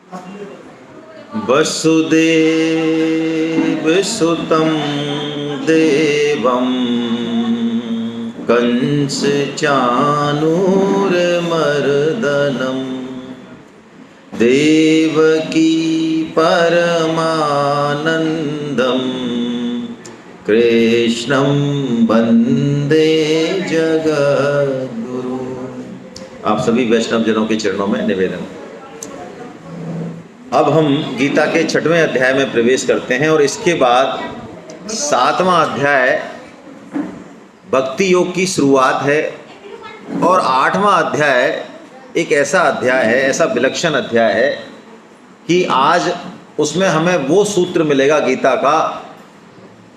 वसुदेवसुतं देवं कंसचाणूरमर्दनं देवकी परमानंदं कृष्णं वंदे जगद्गुरु। आप सभी वैष्णव जनों के चरणों में निवेदन। अब हम गीता के 6वें अध्याय में प्रवेश करते हैं और इसके बाद 7वां अध्याय भक्ति योग की शुरुआत है और 8वां अध्याय एक ऐसा अध्याय है, ऐसा विलक्षण अध्याय है कि आज उसमें हमें वो सूत्र मिलेगा गीता का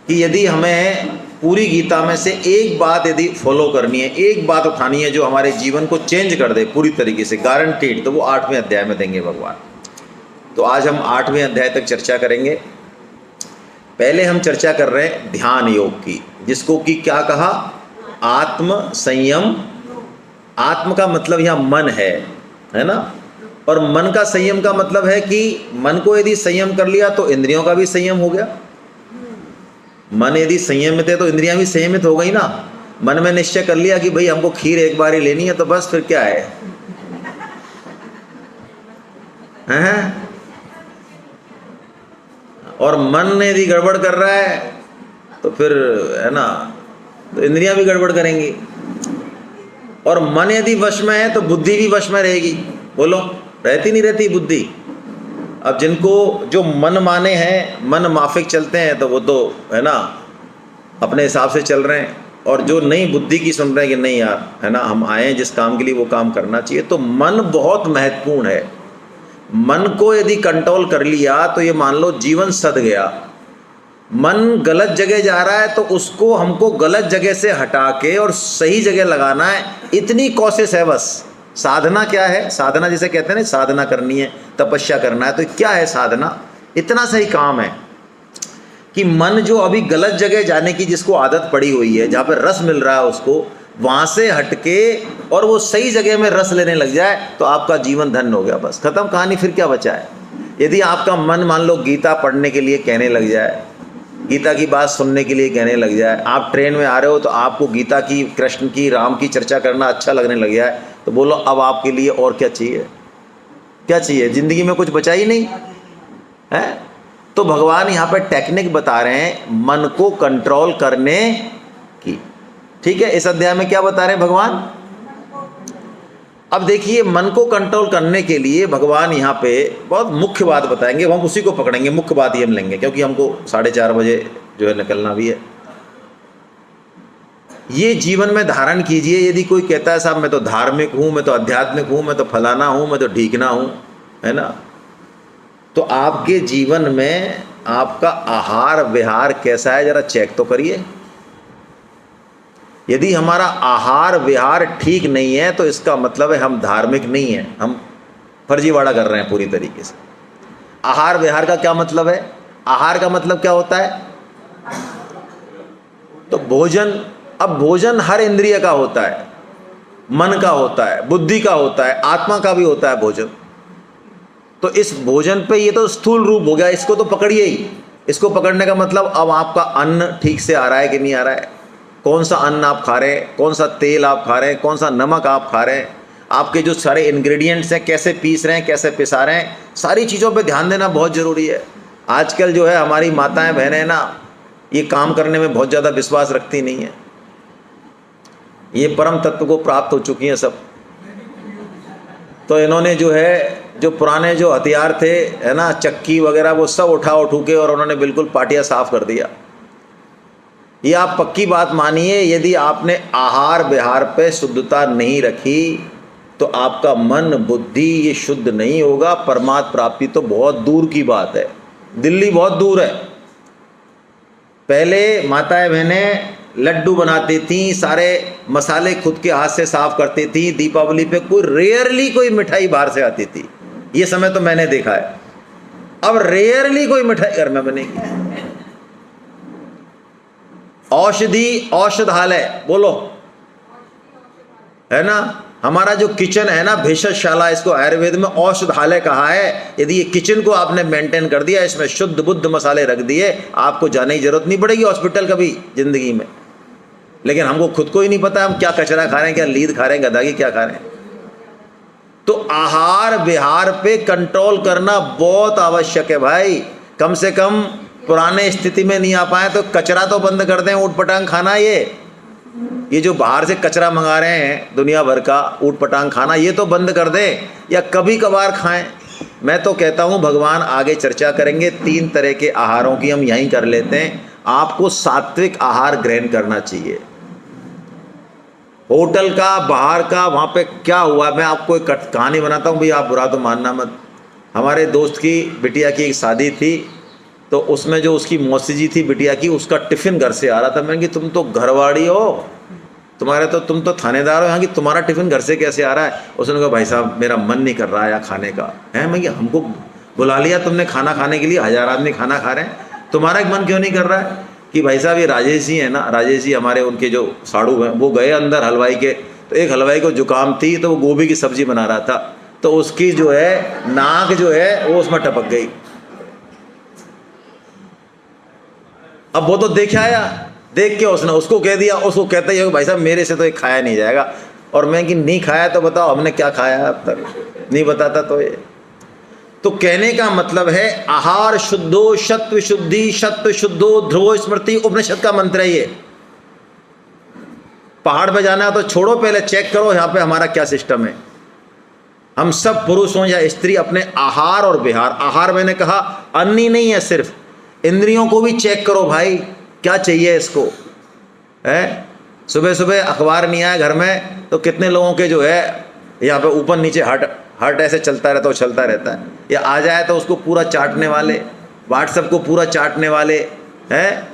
कि यदि हमें पूरी गीता में से एक बात यदि फॉलो करनी है, एक बात उठानी है जो हमारे जीवन को चेंज कर दे पूरी तरीके से, गारंटीड, तो वो 8वें अध्याय में देंगे भगवान। तो आज हम 8वें अध्याय तक चर्चा करेंगे। पहले हम चर्चा कर रहे हैं ध्यान योग की, जिसको कि क्या कहा, आत्म संयम। आत्म का मतलब यहाँ मन है ना, और मन का संयम का मतलब है कि मन को यदि संयम कर लिया तो इंद्रियों का भी संयम हो गया। मन यदि संयमित है तो इंद्रियां भी संयमित हो गई ना। मन में निश्चय कर लिया कि भाई हमको खीर एक बार ही लेनी है, तो बस फिर क्या है, हैं? और मन यदि गड़बड़ कर रहा है तो फिर है ना, तो इंद्रियां भी गड़बड़ करेंगी। और मन यदि वश में है तो बुद्धि भी वश में रहेगी। बोलो, रहती नहीं रहती बुद्धि? अब जिनको जो मन माने हैं, मन माफिक चलते हैं, तो वो तो है ना अपने हिसाब से चल रहे हैं, और जो नहीं बुद्धि की सुन रहे हैं कि नहीं यार है ना, हम आए हैं जिस काम के लिए वो काम करना चाहिए। तो मन बहुत महत्वपूर्ण है। मन को यदि कंट्रोल कर लिया तो ये मान लो जीवन सद गया। मन गलत जगह जा रहा है तो उसको हमको गलत जगह से हटा के और सही जगह लगाना है, इतनी कोशिश है बस। साधना क्या है? साधना जिसे कहते हैं ना, साधना करनी है, तपस्या करना है, तो क्या है साधना? इतना सही काम है कि मन जो अभी गलत जगह जाने की जिसको आदत पड़ी हुई है, जहाँ पर रस मिल रहा है उसको वहाँ से हटके और वो सही जगह में रस लेने लग जाए तो आपका जीवन धन्य हो गया। बस खत्म कहानी, फिर क्या बचा है? यदि आपका मन मान लो गीता पढ़ने के लिए कहने लग जाए, गीता की बात सुनने के लिए कहने लग जाए, आप ट्रेन में आ रहे हो तो आपको गीता की, कृष्ण की, राम की चर्चा करना अच्छा लगने लग जाए, तो बोलो अब आपके लिए और क्या चाहिए? क्या चाहिए? जिंदगी में कुछ बचा ही नहीं है। तो भगवान यहाँ पर टेक्निक बता रहे हैं मन को कंट्रोल करने की। ठीक है, इस अध्याय में क्या बता रहे हैं भगवान? अब देखिए, मन को कंट्रोल करने के लिए भगवान यहाँ पे बहुत मुख्य बात बताएंगे, हम उसी को पकड़ेंगे, मुख्य बात ये हम लेंगे, क्योंकि हमको 4:30 बजे जो है निकलना भी है। ये जीवन में धारण कीजिए। यदि कोई कहता है साहब मैं तो धार्मिक हूँ, मैं तो आध्यात्मिक हूँ, मैं तो फलाना हूँ, मैं तो ढीकना हूँ, है ना, तो आपके जीवन में आपका आहार विहार कैसा है जरा चेक तो करिए। यदि हमारा आहार विहार ठीक नहीं है तो इसका मतलब है हम धार्मिक नहीं हैं, हम फर्जीवाड़ा कर रहे हैं पूरी तरीके से। आहार विहार का क्या मतलब है? आहार का मतलब क्या होता है? तो भोजन। अब भोजन हर इंद्रिय का होता है, मन का होता है, बुद्धि का होता है, आत्मा का भी होता है भोजन। तो इस भोजन पे ये तो स्थूल रूप हो गया, इसको तो पकड़िए ही। इसको पकड़ने का मतलब अब आपका अन्न ठीक से आ रहा है कि नहीं आ रहा है, कौन सा अन्न आप खा रहे हैं, कौन सा तेल आप खा रहे हैं, कौन सा नमक आप खा रहे हैं, आपके जो सारे इंग्रेडिएंट्स हैं कैसे पीस रहे हैं, कैसे पिसा रहे हैं, सारी चीज़ों पे ध्यान देना बहुत ज़रूरी है। आजकल जो है हमारी माताएं बहनें ना ये काम करने में बहुत ज़्यादा विश्वास रखती नहीं है। ये परम तत्व को प्राप्त हो चुकी हैं सब, तो इन्होंने जो है जो पुराने जो हथियार थे है ना, चक्की वगैरह, वो सब उठा के और उन्होंने बिल्कुल पाटिया साफ कर दिया। ये आप पक्की बात मानिए, यदि आपने आहार विहार पे शुद्धता नहीं रखी तो आपका मन बुद्धि ये शुद्ध नहीं होगा। परमात्मा प्राप्ति तो बहुत दूर की बात है, दिल्ली बहुत दूर है। पहले माताएं बहनें लड्डू बनाती थी, सारे मसाले खुद के हाथ से साफ करती थी। दीपावली पे कोई रेयरली कोई मिठाई बाहर से आती थी, ये समय तो मैंने देखा है। अब रेयरली कोई मिठाई घर में बनेगी। औषधि औषधालय बोलो, है ना, हमारा जो किचन है ना, भेषजशाला, इसको आयुर्वेद में औषधालय कहा है। यदि ये किचन को आपने मेंटेन कर दिया, इसमें शुद्ध बुद्ध मसाले रख दिए, आपको जाने की जरूरत नहीं पड़ेगी हॉस्पिटल कभी जिंदगी में। लेकिन हमको खुद को ही नहीं पता हम क्या कचरा खा रहे हैं, क्या लीद खा रहे हैं, गंदगी क्या खा रहे हैं। तो आहार विहार पे कंट्रोल करना बहुत आवश्यक है भाई। कम से कम पुराने स्थिति में नहीं आ पाए तो कचरा तो बंद कर दें, ऊट पटांग खाना। ये जो बाहर से कचरा मंगा रहे हैं दुनिया भर का, ऊट पटांग खाना, ये तो बंद कर दें या कभी कभार खाएं। मैं तो कहता हूं भगवान आगे चर्चा करेंगे, 3 तरह के आहारों की हम यहीं कर लेते हैं। आपको सात्विक आहार ग्रहण करना चाहिए। होटल का, बाहर का, वहाँ पे क्या हुआ, मैं आपको एक कहानी बनाता हूँ भाई, आप बुरा तो मानना मत। हमारे दोस्त की बिटिया की एक शादी थी, तो उसमें जो उसकी मौसी जी थी बिटिया की, उसका टिफ़िन घर से आ रहा था। मैंने कहा तुम तो घरवाड़ी हो, तुम तो थानेदार हो यहाँ की, तुम्हारा टिफ़िन घर से कैसे आ रहा है। उसने कहा भाई साहब मेरा मन नहीं कर रहा है खाने का। है मैं कि हमको बुला लिया तुमने खाना खाने के लिए, 1000 आदमी खाना खा रहे हैं, तुम्हारा एक मन क्यों नहीं कर रहा है। कि भाई साहब ये राजेश जी हैं ना, राजेश जी हमारे उनके जो साड़ू हैं, वो गए अंदर हलवाई के, तो एक हलवाई को जुकाम थी, तो वो गोभी की सब्जी बना रहा था, तो उसकी जो है नाक जो है वो उसमें टपक गई। अब वो तो देख आया, देख के उसने उसको कह दिया, उसको कहता ही भाई साहब मेरे से तो ये खाया नहीं जाएगा। और मैं कि नहीं खाया तो बताओ हमने क्या खाया अब तक, नहीं बताता तो ये। तो कहने का मतलब है आहार शुद्धो सत्व शुद्धि, सत्व शुद्धो ध्रुवो स्मृति, उपनिषद का मंत्र है ये। पहाड़ पे जाना है तो छोड़ो, पहले चेक करो यहाँ पे हमारा क्या सिस्टम है। हम सब पुरुष हों या स्त्री अपने आहार और विहार, आहार मैंने कहा अन्न ही नहीं है सिर्फ, इंद्रियों को भी चेक करो भाई क्या चाहिए इसको। है सुबह सुबह अखबार नहीं आया घर में तो कितने लोगों के जो है यहाँ पे ऊपर नीचे हर्ट ऐसे चलता रहता है। या आ जाए तो उसको पूरा चाटने वाले, व्हाट्सएप को पूरा चाटने वाले हैं।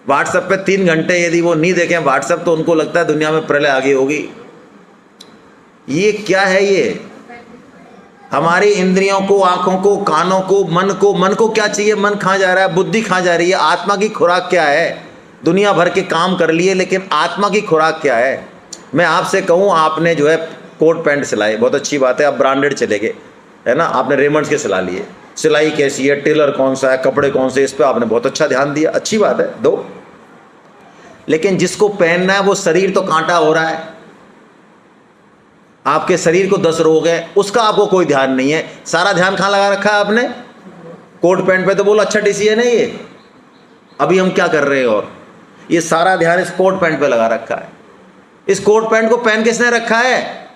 व्हाट्सएप पे 3 घंटे यदि वो नहीं देखें व्हाट्सएप तो उनको लगता है दुनिया में प्रलय आगे होगी। ये क्या है ये? हमारी इंद्रियों को, आंखों को, कानों को, मन को क्या चाहिए? मन कहाँ जा रहा है? बुद्धि कहाँ जा रही है? आत्मा की खुराक क्या है? दुनिया भर के काम कर लिए लेकिन आत्मा की खुराक क्या है? मैं आपसे कहूँ, आपने जो है कोट पैंट सिलाए, बहुत अच्छी बात है, आप ब्रांडेड चले गए, है ना, आपने रेमंड्स के सिला लिए, सिलाई कैसी है, टेलर कौन सा है, कपड़े कौन से, इस पर आपने बहुत अच्छा ध्यान दिया, अच्छी बात है, दो। लेकिन जिसको पहनना है वो शरीर तो कांटा हो रहा है, आपके शरीर को 10 रोग है, उसका आपको कोई ध्यान नहीं है। सारा ध्यान कहाँ लगा रखा है आपने? कोट पैंट पे। तो बोलो अच्छा डिसीजन है ये। अभी हम क्या कर रहे हैं? और ये सारा ध्यान इस कोट पैंट पे लगा रखा है। इस कोट पैंट को पहन किसने रखा है?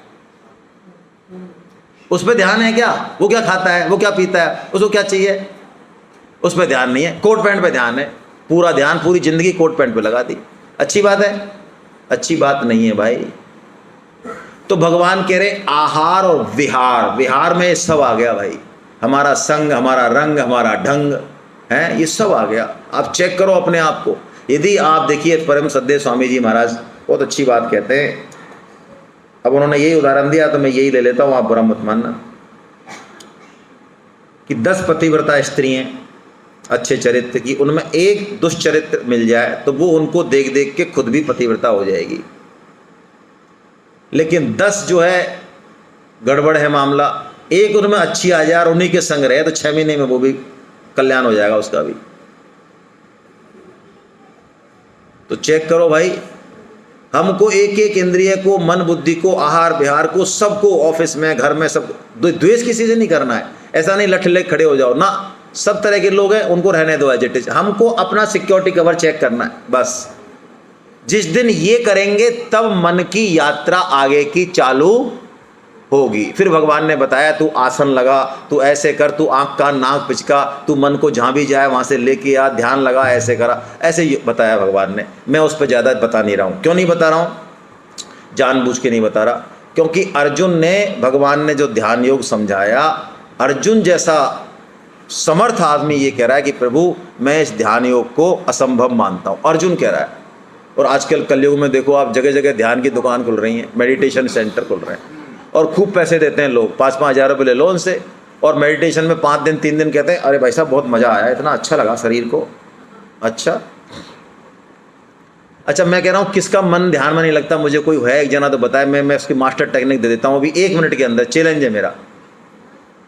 उस पर ध्यान है क्या? वो क्या खाता है, वो क्या पीता है, उसको क्या चाहिए, उस पर ध्यान नहीं है। कोट पैंट पे ध्यान है, पूरा ध्यान, पूरी जिंदगी कोट पैंट पे लगा दी। अच्छी बात है? अच्छी बात नहीं है भाई। तो भगवान कह रहे आहार और विहार, विहार में ये सब आ गया भाई, हमारा संग, हमारा रंग, हमारा ढंग है, ये सब आ गया। आप चेक करो अपने आप को। यदि आप देखिए परम सद्य स्वामी जी महाराज बहुत अच्छी बात कहते हैं। अब उन्होंने यही उदाहरण दिया तो मैं यही ले लेता हूँ, आप बुरा मत मानना, कि 10 पतिव्रता स्त्री हैं अच्छे चरित्र की, उनमें एक दुष्चरित्र मिल जाए तो वो उनको देख देख के खुद भी पतिव्रता हो जाएगी। लेकिन 10 जो है गड़बड़ है मामला, एक उनमें अच्छी आ जाए और उन्हीं के संग रहे तो 6 महीने में वो भी कल्याण हो जाएगा उसका भी। तो चेक करो भाई, हमको एक एक इंद्रिय को, मन बुद्धि को, आहार विहार को, सबको, ऑफिस में, घर में, सब द्वेष किसी से नहीं करना है। ऐसा नहीं लठ लेके खड़े हो जाओ ना, सब तरह के लोग हैं उनको रहने दो एज इट इज। हमको अपना सिक्योरिटी कवर चेक करना है बस। जिस दिन ये करेंगे तब मन की यात्रा आगे की चालू होगी। फिर भगवान ने बताया तू आसन लगा, तू ऐसे कर, तू आंख का नाक पिचका, तू मन को जहाँ भी जाए वहाँ से लेके आ, ध्यान लगा, ऐसे करा, ऐसे बताया भगवान ने। मैं उस पर ज़्यादा बता नहीं रहा हूँ। क्यों नहीं बता रहा हूँ? जानबूझ के नहीं बता रहा, क्योंकि अर्जुन ने, भगवान ने जो ध्यान योग समझाया, अर्जुन जैसा समर्थ आदमी ये कह रहा है कि प्रभु मैं इस ध्यान योग को असंभव मानता हूँ, अर्जुन कह रहा है। और आजकल कलयुग में देखो आप, जगह जगह ध्यान की दुकान खुल रही हैं, मेडिटेशन सेंटर खुल रहे हैं और खूब पैसे देते हैं लोग, 5-5 हज़ार रुपये ले लो उनसे, और मेडिटेशन में 5 दिन 3 दिन कहते हैं अरे भाई साहब बहुत मज़ा आया, इतना अच्छा लगा शरीर को। अच्छा, अच्छा मैं कह रहा हूँ किसका मन ध्यान में नहीं लगता, मुझे कोई है एक जना तो बताए, मैं उसकी मास्टर टेक्निक दे देता हूँ अभी 1 मिनट के अंदर, चैलेंज है मेरा।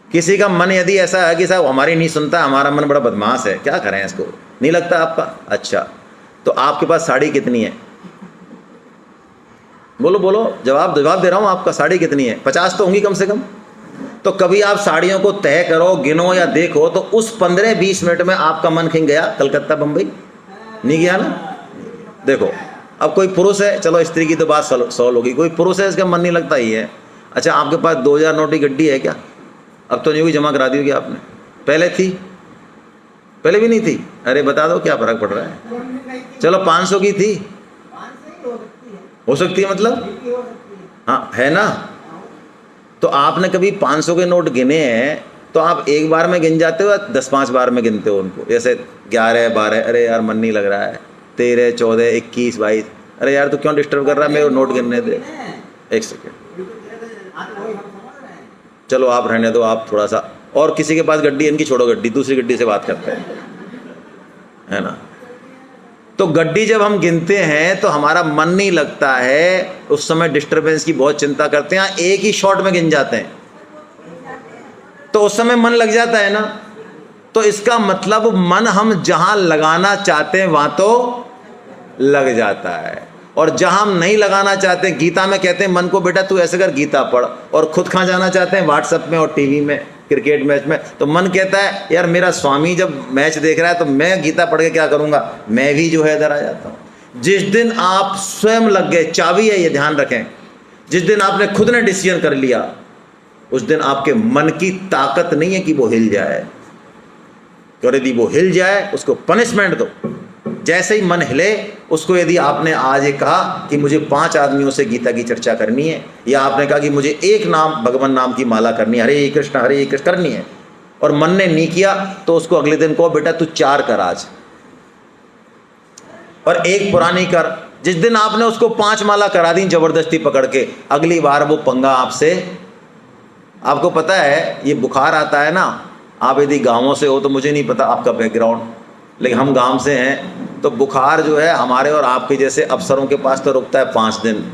किसी का मन यदि ऐसा है कि साहब हमारी नहीं सुनता, हमारा मन बड़ा बदमाश है, क्या करें इसको, नहीं लगता आपका? अच्छा तो आपके पास साड़ी कितनी है? बोलो बोलो, जवाब दे रहा हूँ आपका, साड़ी कितनी है? 50 तो होंगी कम से कम। तो कभी आप साड़ियों को तय करो, गिनो या देखो, तो उस 15-20 मिनट में आपका मन खिंच गया कलकत्ता बम्बई? नहीं गया ना? देखो अब कोई पुरुष है, चलो स्त्री की तो बात सॉल्व होगी, कोई पुरुष है इसका मन नहीं लगता ही है। अच्छा आपके पास 2000 नोट की गड्डी है क्या? अब तो नहीं होगी, जमा करा दी होगी आपने, पहले थी? पहले भी नहीं थी? अरे बता दो क्या फ़र्क पड़ रहा है? चलो 500 की थी, हो सकती है मतलब, हाँ है ना? तो आपने कभी 500 के नोट गिने हैं तो आप एक बार में गिन जाते हो या 10-5 बार में गिनते हो उनको? जैसे 11, 12, अरे यार मन नहीं लग रहा है, 13, 14, 21, 22, अरे यार तू क्यों डिस्टर्ब कर रहा है, मेरे नोट गिनने दे। 1 सेकेंड, चलो आप रहने दो, आप थोड़ा सा, और किसी के पास गड्डी, इनकी छोड़ो गड्डी, दूसरी गड्डी से बात करते हैं, है ना? तो गड्डी जब हम गिनते हैं तो हमारा मन नहीं लगता है, उस समय डिस्टरबेंस की बहुत चिंता करते हैं, एक ही शॉट में गिन जाते हैं, तो उस समय मन लग जाता है ना? तो इसका मतलब मन हम जहां लगाना चाहते हैं वहां तो लग जाता है, और जहां हम नहीं लगाना चाहते, गीता में कहते हैं मन को बेटा तू ऐसे कर, गीता पढ़, और खुद कहाँ जाना चाहते हैं? व्हाट्सएप में और टीवी में, क्रिकेट मैच में। तो मन कहता है यार मेरा स्वामी जब मैच देख रहा है तो मैं गीता पढ़ के क्या करूँगा, मैं भी जो है इधर आ जाता हूँ। जिस दिन आप स्वयं लग गए, चाबी है ये ध्यान रखें, जिस दिन आपने खुद ने डिसीजन कर लिया, उस दिन आपके मन की ताकत नहीं है कि वो हिल जाए, और यदि वो हिल जाए उसको पनिशमेंट दो। जैसे ही मन हिले उसको, यदि आपने आज ये कहा कि मुझे 5 आदमियों से गीता की चर्चा करनी है, या आपने कहा कि मुझे एक नाम भगवान नाम की माला करनी है, हरे कृष्ण करनी है, और मन ने नहीं किया, तो उसको अगले दिन कहो बेटा तू 4 कर आज, और 1 पुरानी कर। जिस दिन आपने उसको 5 माला करा दी जबरदस्ती पकड़ के, अगली बार वो पंगा आपसे, आपको पता है ये बुखार आता है ना, आप यदि गाँवों से हो तो मुझे नहीं पता आपका बैकग्राउंड, लेकिन हम गांव से हैं, तो बुखार जो है हमारे और आपके जैसे अफसरों के पास तो रुकता है 5 दिन,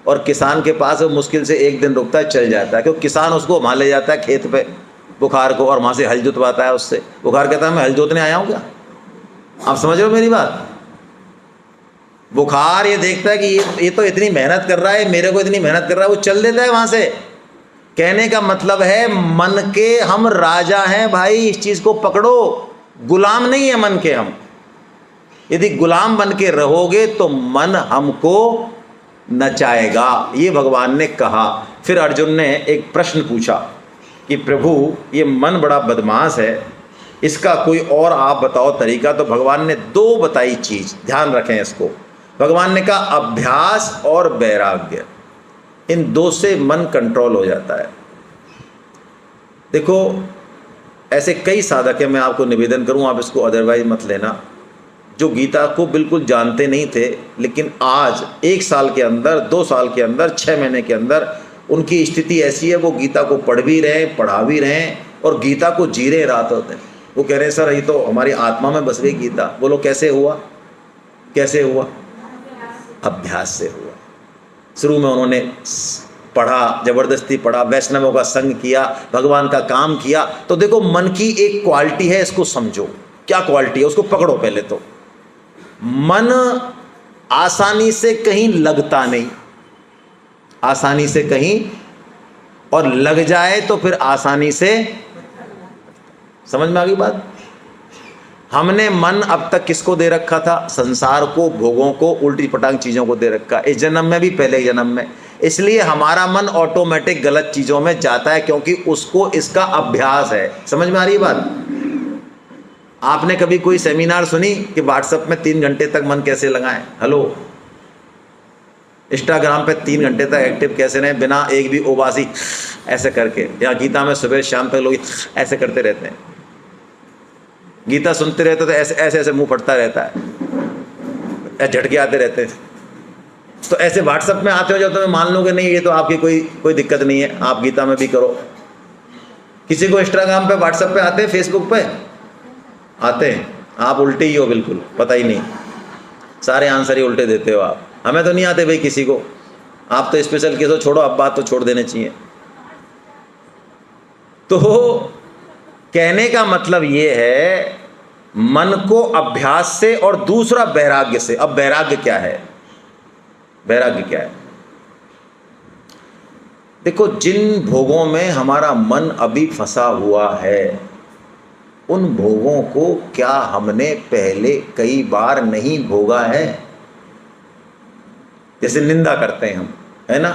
और किसान के पास वो मुश्किल से 1 दिन रुकता है, चल जाता है, क्योंकि किसान उसको वहाँ ले जाता है खेत पे बुखार को, और वहाँ से हल जुतवाता है उससे। बुखार कहता है मैं हल जोतने आया हूँ क्या? आप समझ रहे हो मेरी बात? बुखार ये देखता है कि ये तो इतनी मेहनत कर रहा है, मेरे को इतनी मेहनत कर रहा है, वो चल देता है वहाँ से। कहने का मतलब है मन के हम राजा हैं भाई, इस चीज़ को पकड़ो, गुलाम नहीं है मन के हम। यदि गुलाम बन के रहोगे तो मन हमको नचाएगा, ये भगवान ने कहा। फिर अर्जुन ने एक प्रश्न पूछा कि प्रभु ये मन बड़ा बदमाश है, इसका कोई और आप बताओ तरीका। तो भगवान ने 2 बताई चीज़, ध्यान रखें इसको। भगवान ने कहा अभ्यास और वैराग्य, इन 2 से मन कंट्रोल हो जाता है। देखो ऐसे कई साधक हैं, मैं आपको निवेदन करूं आप इसको अदरवाइज मत लेना, जो गीता को बिल्कुल जानते नहीं थे, लेकिन आज 1 साल के अंदर, 2 साल के अंदर, 6 महीने के अंदर उनकी स्थिति ऐसी है, वो गीता को पढ़ भी रहे हैं, पढ़ा भी रहे हैं, और गीता को जी रहे रात होते हैं। वो कह रहे हैं सर ये तो हमारी आत्मा में बस गई गीता। बोलो कैसे हुआ? कैसे हुआ? अभ्यास से हुआ। शुरू में उन्होंने पढ़ा, जबरदस्ती पढ़ा, वैष्णवों का संग किया, भगवान का काम किया। तो देखो मन की एक क्वालिटी है, इसको समझो क्या क्वालिटी है, उसको पकड़ो पहले तो। मन आसानी से कहीं लगता नहीं, आसानी से कहीं, और लग जाए तो फिर आसानी से। समझ में आ गई बात? हमने मन अब तक किसको दे रखा था? संसार को, भोगों को, उल्टी पटांग चीज़ों को दे रखा, इस जन्म में भी, पहले जन्म में। इसलिए हमारा मन ऑटोमेटिक गलत चीज़ों में जाता है, क्योंकि उसको इसका अभ्यास है। समझ में आ रही है बात? आपने कभी कोई सेमिनार सुनी कि व्हाट्सएप में 3 घंटे तक मन कैसे लगाएं? हेलो, इंस्टाग्राम पे 3 घंटे तक एक्टिव कैसे रहें बिना एक भी उबासी ऐसे करके? या गीता में सुबह शाम तक लोग ऐसे करते रहते हैं, गीता सुनते रहते तो ऐसे ऐसे ऐसे मुंह फटता रहता है, झटके आते रहते हैं। तो ऐसे व्हाट्सएप में आते हो जब तुम्हें मान लो कि नहीं ये तो आपकी कोई दिक्कत नहीं है, आप गीता में भी करो। किसी को इंस्टाग्राम पे, व्हाट्सएप पे आते हैं, फेसबुक पे आते हैं, आप उल्टे ही हो बिल्कुल, पता ही नहीं। सारे आंसर ही उल्टे देते हो आप। हमें तो नहीं आते भाई किसी को, आप तो स्पेशल केस हो, छोड़ो, अब बात तो छोड़ देने चाहिए। तो कहने का मतलब ये है मन को अभ्यास से, और दूसरा वैराग्य से। अब वैराग्य क्या है? वैराग्य क्या है? देखो, जिन भोगों में हमारा मन अभी फंसा हुआ है, उन भोगों को क्या हमने पहले कई बार नहीं भोगा है? जैसे निंदा करते हैं हम, है ना,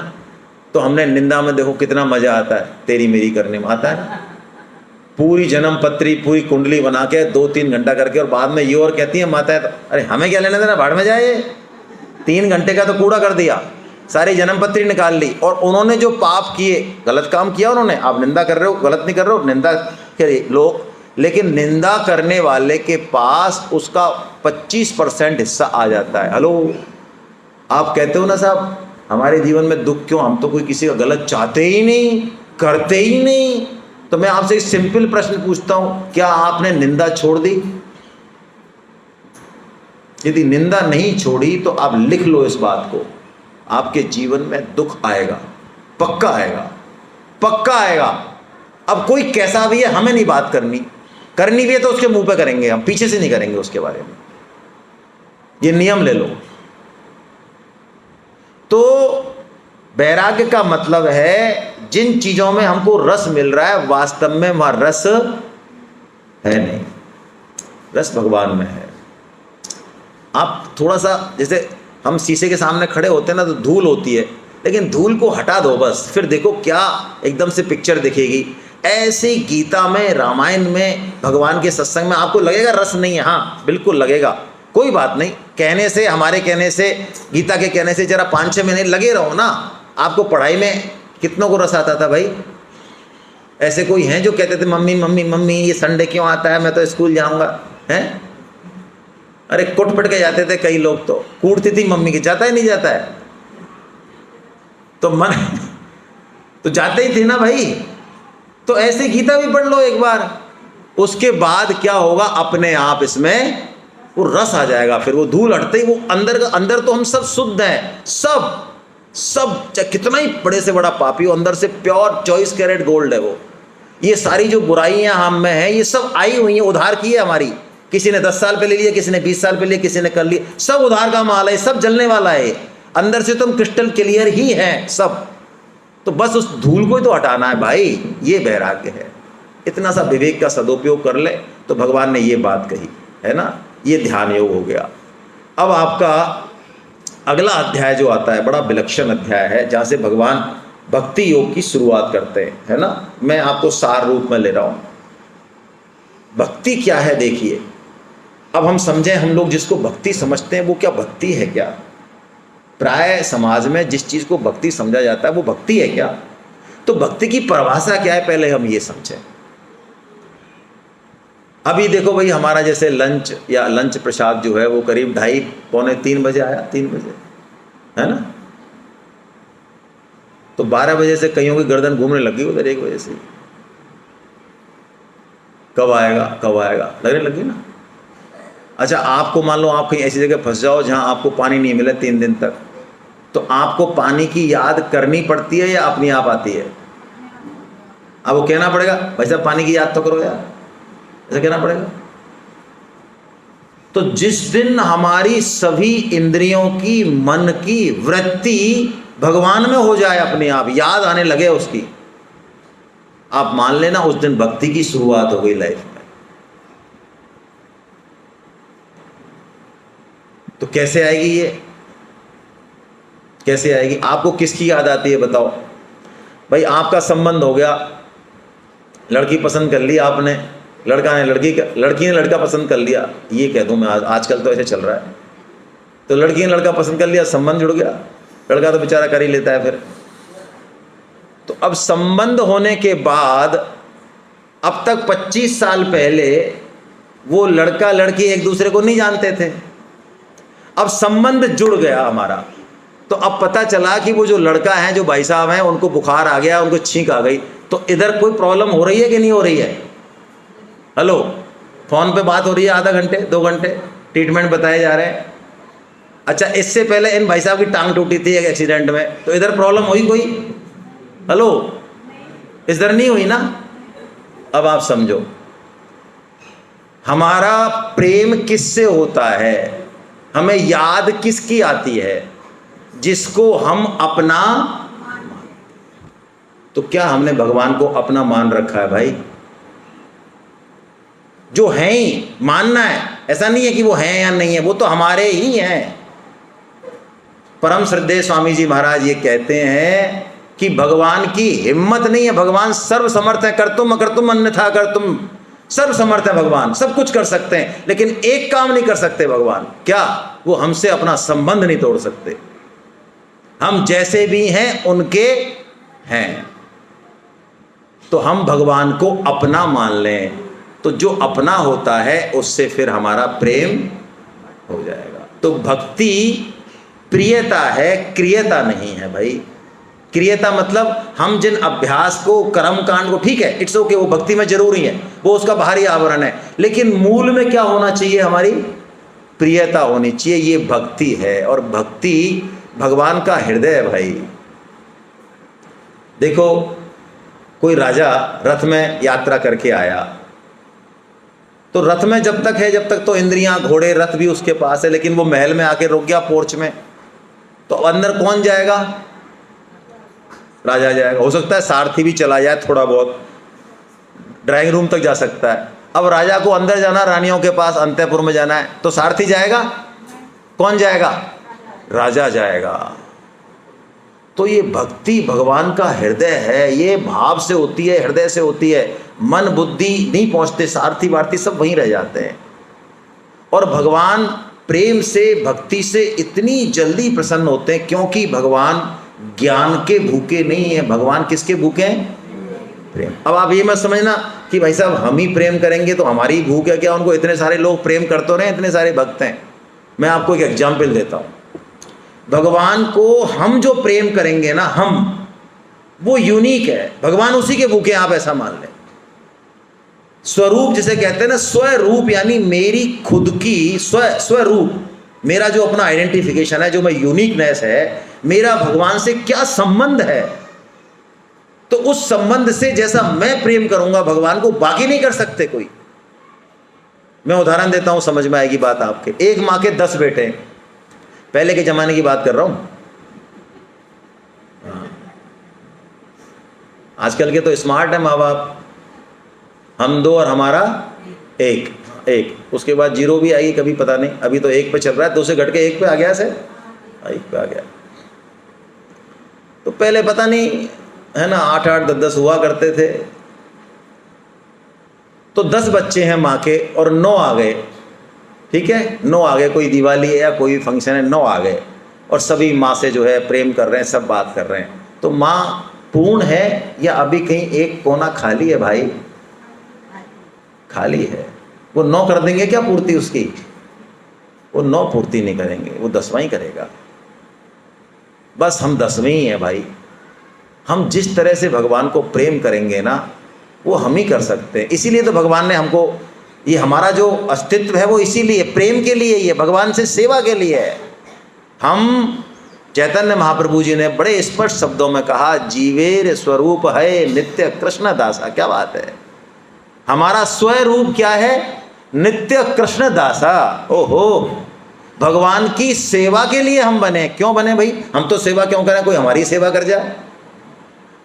तो हमने निंदा में देखो कितना मजा आता है, तेरी मेरी करने में आता है ना, पूरी जन्म पत्री, पूरी कुंडली बना के 2-3 घंटा करके, और बाद में ये और कहती है माता है तो अरे हमें क्या लेना देना, भाड़ में जाए, 3 घंटे का तो कूड़ा कर दिया, सारी जन्म पत्री निकाल ली। और उन्होंने जो पाप किए, गलत काम किया उन्होंने, आप निंदा कर रहे हो, गलत नहीं कर रहे हो, निंदा करिए लोग, लेकिन निंदा करने वाले के पास उसका 25% हिस्सा आ जाता है। हेलो, आप कहते हो ना साहब हमारे जीवन में दुख क्यों, हम तो कोई किसी का गलत चाहते ही नहीं, करते ही नहीं। तो मैं आपसे एक सिंपल प्रश्न पूछता हूं, क्या आपने निंदा छोड़ दी? यदि निंदा नहीं छोड़ी तो आप लिख लो इस बात को, आपके जीवन में दुख आएगा, पक्का आएगा, पक्का आएगा। अब कोई कैसा भी है, हमें नहीं बात करनी, करनी भी है तो उसके मुंह पे करेंगे, हम पीछे से नहीं करेंगे उसके बारे में, ये नियम ले लो। तो वैराग्य का मतलब है जिन चीजों में हमको रस मिल रहा है, वास्तव में वहां रस है नहीं, रस भगवान में है। आप थोड़ा सा, जैसे हम शीशे के सामने खड़े होते हैं ना, तो धूल होती है, लेकिन धूल को हटा दो बस, फिर देखो क्या एकदम से पिक्चर दिखेगी। ऐसे गीता में, रामायण में, भगवान के सत्संग में आपको लगेगा रस नहीं है, हाँ बिल्कुल लगेगा, कोई बात नहीं। कहने से, हमारे कहने से, गीता के कहने से जरा 5-6 महीने लगे रहो ना। आपको पढ़ाई में कितनों को रस आता था भाई? ऐसे कोई हैं जो कहते थे मम्मी मम्मी मम्मी ये संडे क्यों आता है, मैं तो स्कूल जाऊंगा, हैं? अरे कुट पिट के जाते थे कई लोग, तो कूटती थी मम्मी की, जाता ही नहीं जाता है तो मन तो जाते ही थे ना भाई। तो ऐसे गीता भी पढ़ लो एक बार, उसके बाद क्या होगा, अपने आप इसमें वो रस आ जाएगा। फिर वो धूल हटते ही वो अंदर तो हम सब शुद्ध हैं, सब चाहे कितना ही बड़े से बड़ा पापी हो, अंदर से प्योर 24 कैरेट गोल्ड है वो। ये सारी जो बुराइयां हम में हैं, ये सब आई हुई हैं, उधार की है हमारी। किसी ने 10 साल पे ले लिया, किसी ने 20 साल पे लिया, किसी ने कर लिया, सब उधार का माल है, सब जलने वाला है। अंदर से तुम क्रिस्टल क्लियर ही हैं सब, तो बस उस धूल को ही तो हटाना है भाई, ये वैराग्य है। इतना सा विवेक का सदुपयोग कर ले तो भगवान ने ये बात कही है ना, ये ध्यान योग हो गया। अब आपका अगला अध्याय जो आता है, बड़ा विलक्षण अध्याय है, जहाँ से भगवान भक्ति योग की शुरुआत करते हैं, है ना। मैं आपको सार रूप में ले रहा हूँ। भक्ति क्या है देखिए, अब हम समझें, हम लोग जिसको भक्ति समझते हैं वो क्या भक्ति है क्या? प्राय समाज में जिस चीज़ को भक्ति समझा जाता है वो भक्ति है क्या? तो भक्ति की परिभाषा क्या है, पहले हम ये समझें। अभी देखो भाई, हमारा जैसे लंच प्रसाद जो है वो करीब 2:30-3 बजे आया, 3 बजे, है ना। तो 12 बजे से कईयों की गर्दन घूमने लगी उधर, 1 बजे से कब आएगा लगने लगी ना। अच्छा, आपको मान लो आप कहीं ऐसी जगह फंस जाओ जहां आपको पानी नहीं मिले 3 दिन तक, तो आपको पानी की याद करनी पड़ती है या अपनी आप आती है? आपको कहना पड़ेगा भाई साहब पानी की याद तो करो यार, ऐसा कहना पड़ेगा। तो जिस दिन हमारी सभी इंद्रियों की, मन की वृत्ति भगवान में हो जाए, अपने आप याद आने लगे उसकी, आप मान लेना उस दिन भक्ति की शुरुआत हो गई लाइफ में। तो कैसे आएगी ये, कैसे आएगी? आपको किसकी याद आती है बताओ भाई? आपका संबंध हो गया, लड़की पसंद कर ली आपने, लड़की ने लड़का पसंद कर लिया, ये कह दूं मैं, आजकल तो ऐसे चल रहा है। तो लड़की ने लड़का पसंद कर लिया, संबंध जुड़ गया, लड़का तो बेचारा कर ही लेता है फिर। तो अब संबंध होने के बाद, अब तक 25 साल पहले वो लड़का लड़की एक दूसरे को नहीं जानते थे, अब संबंध जुड़ गया हमारा। तो अब पता चला कि वो जो लड़का है, जो भाई साहब हैं, उनको बुखार आ गया, उनको छींक आ गई, तो इधर कोई प्रॉब्लम हो रही है कि नहीं हो रही है? हेलो, फोन पे बात हो रही है, आधा घंटे 2 घंटे ट्रीटमेंट बताए जा रहे हैं, अच्छा, इससे पहले इन भाई साहब की टांग टूटी थी एक एक्सीडेंट में, तो इधर प्रॉब्लम हुई कोई? हेलो, इधर नहीं हुई ना? अब आप समझो, हमारा प्रेम किससे होता है, हमें याद किसकी आती है? जिसको हम अपना। तो क्या हमने भगवान को अपना मान रखा है भाई? जो हैं ही मानना है, ऐसा नहीं है कि वो हैं या नहीं है, वो तो हमारे ही हैं। परम श्रद्धेय स्वामी जी महाराज ये कहते हैं कि भगवान की हिम्मत नहीं है, भगवान सर्व समर्थ है, कर तुम अकर तुम अन्यथा कर तुम, सर्व समर्थ है भगवान, सब कुछ कर सकते हैं, लेकिन एक काम नहीं कर सकते भगवान। क्या? वो हमसे अपना संबंध नहीं तोड़ सकते। हम जैसे भी हैं उनके हैं, तो हम भगवान को अपना मान लें, तो जो अपना होता है उससे फिर हमारा प्रेम हो जाएगा। तो भक्ति प्रियता है, क्रियता नहीं है भाई। क्रियता मतलब हम जिन अभ्यास को, कर्म कांड को, ठीक है, इट्स ओके, वो भक्ति में जरूरी है, वो उसका बाहरी आवरण है, लेकिन मूल में क्या होना चाहिए? हमारी प्रियता होनी चाहिए। ये भक्ति है, और भक्ति भगवान का हृदय है भाई। देखो, कोई राजा रथ में यात्रा करके आया, तो रथ में जब तक है, जब तक तो इंद्रियां, घोड़े, रथ भी उसके पास है, लेकिन वो महल में आके रुक गया पोर्च में, तो अंदर कौन जाएगा? राजा जाएगा। हो सकता है सारथी भी चला जाए, थोड़ा बहुत ड्राइंग रूम तक जा सकता है। अब राजा को अंदर जाना, रानियों के पास अंतःपुर में जाना है, तो सारथी जाएगा? कौन जाएगा? राजा जाएगा। तो ये भक्ति भगवान का हृदय है, ये भाव से होती है, हृदय से होती है। मन बुद्धि नहीं पहुंचते, सारथी वारथी सब वहीं रह जाते हैं। और भगवान प्रेम से, भक्ति से इतनी जल्दी प्रसन्न होते हैं, क्योंकि भगवान ज्ञान के भूखे नहीं है। भगवान किसके भूखे हैं? प्रेम। अब आप ये मत समझना कि भाई साहब हम ही प्रेम करेंगे तो हमारी भूख है क्या? उनको इतने सारे लोग प्रेम करते रहे, इतने सारे भक्त हैं। मैं आपको एक एग्जाम्पल देता हूँ। भगवान को हम जो प्रेम करेंगे ना, हम, वो यूनिक है, भगवान उसी के भूखे, आप ऐसा मान लें। स्वरूप जिसे कहते हैं ना, स्वरूप, यानी मेरी खुद की स्वरूप, मेरा जो अपना आइडेंटिफिकेशन है, जो मैं यूनिकनेस है, मेरा भगवान से क्या संबंध है, तो उस संबंध से जैसा मैं प्रेम करूंगा भगवान को, बाकी नहीं कर सकते कोई। मैं उदाहरण देता हूं, समझ में आएगी बात आपके। एक मां के 10 बेटे, पहले के जमाने की बात कर रहा हूं, आजकल के तो स्मार्ट है माँ बाप, हम 2 और हमारा एक, उसके बाद 0 भी आएगी कभी, पता नहीं, अभी तो 1 पे चल रहा है, 2 से घट के 1 पे आ गया, से 1 पे आ गया। तो पहले पता नहीं है ना, 8-8, 10-10 हुआ करते थे। तो 10 बच्चे हैं माँ के और 9 आ गए, ठीक है, 9 आ गए, कोई दिवाली है या कोई फंक्शन है, 9 आ गए, और सभी माँ से जो है प्रेम कर रहे हैं, सब बात कर रहे हैं। तो माँ पूर्ण है या अभी कहीं एक कोना खाली है भाई? खाली है। वो 9 कर देंगे क्या पूर्ति उसकी? वो 9 पूर्ति नहीं करेंगे, वो 10वां ही करेगा। बस हम 10वें ही हैं भाई। हम जिस तरह से भगवान को प्रेम करेंगे ना, वो हम ही कर सकते हैं। इसीलिए तो भगवान ने हमको, ये हमारा जो अस्तित्व है वो इसीलिए प्रेम के लिए ही है, भगवान से सेवा के लिए है। हम, चैतन्य महाप्रभु जी ने बड़े स्पष्ट शब्दों में कहा, जीवेर स्वरूप है नित्य कृष्ण दासा। क्या बात है, हमारा स्वरूप क्या है? नित्य कृष्ण दासा। ओहो, भगवान की सेवा के लिए हम बने। क्यों बने भाई? हम तो सेवा क्यों करें, कोई हमारी सेवा कर जाए?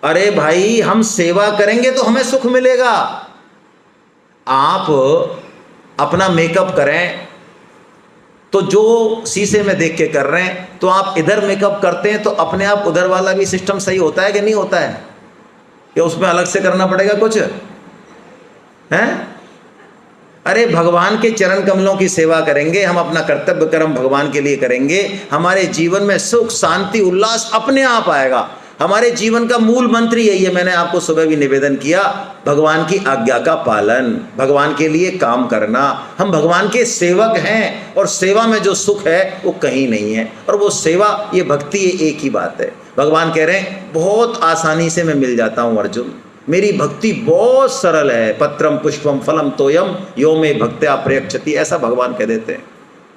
अरे भाई, हम सेवा करेंगे तो हमें सुख मिलेगा। आप अपना मेकअप करें तो जो शीशे में देख के कर रहे हैं, तो आप इधर मेकअप करते हैं तो अपने आप उधर वाला भी सिस्टम सही होता है कि नहीं होता है? या उसमें अलग से करना पड़ेगा कुछ हैं? अरे भगवान के चरण कमलों की सेवा करेंगे, हम अपना कर्तव्य कर्म भगवान के लिए करेंगे, हमारे जीवन में सुख शांति उल्लास अपने आप आएगा। हमारे जीवन का मूल मंत्र यही है, मैंने आपको सुबह भी निवेदन किया, भगवान की आज्ञा का पालन, भगवान के लिए काम करना। हम भगवान के सेवक हैं, और सेवा में जो सुख है वो कहीं नहीं है। और वो सेवा, ये भक्ति, ये एक ही बात है। भगवान कह रहे हैं, बहुत आसानी से मैं मिल जाता हूँ अर्जुन, मेरी भक्ति बहुत सरल है। पत्रम पुष्पम फलम तोयम यो में भक्त्या प्रयक्षति, ऐसा भगवान कह देते हैं।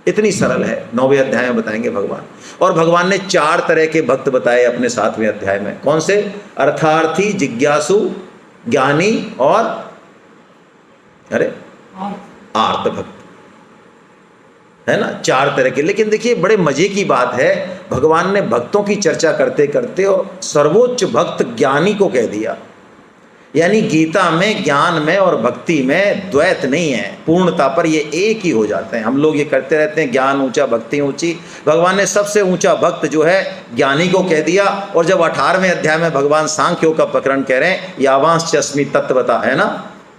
इतनी सरल है, 9वें अध्याय में बताएंगे भगवान। और भगवान ने 4 तरह के भक्त बताए अपने 7वें अध्याय में। कौन से? अर्थार्थी, जिज्ञासु, ज्ञानी और आर्त भक्त, है ना, 4 तरह के। लेकिन देखिए बड़े मजे की बात है, भगवान ने भक्तों की चर्चा करते करते और सर्वोच्च भक्त ज्ञानी को कह दिया। यानी गीता में ज्ञान में और भक्ति में द्वैत नहीं है, पूर्णता पर ये एक ही हो जाते हैं। हम लोग ये करते रहते हैं, ज्ञान ऊंचा भक्ति ऊंची। भगवान ने सबसे ऊंचा भक्त जो है ज्ञानी को कह दिया। और जब 18वें अध्याय में भगवान सांख्यों का प्रकरण कह रहे हैं, यावांश चस्मी तत्वता, है ना,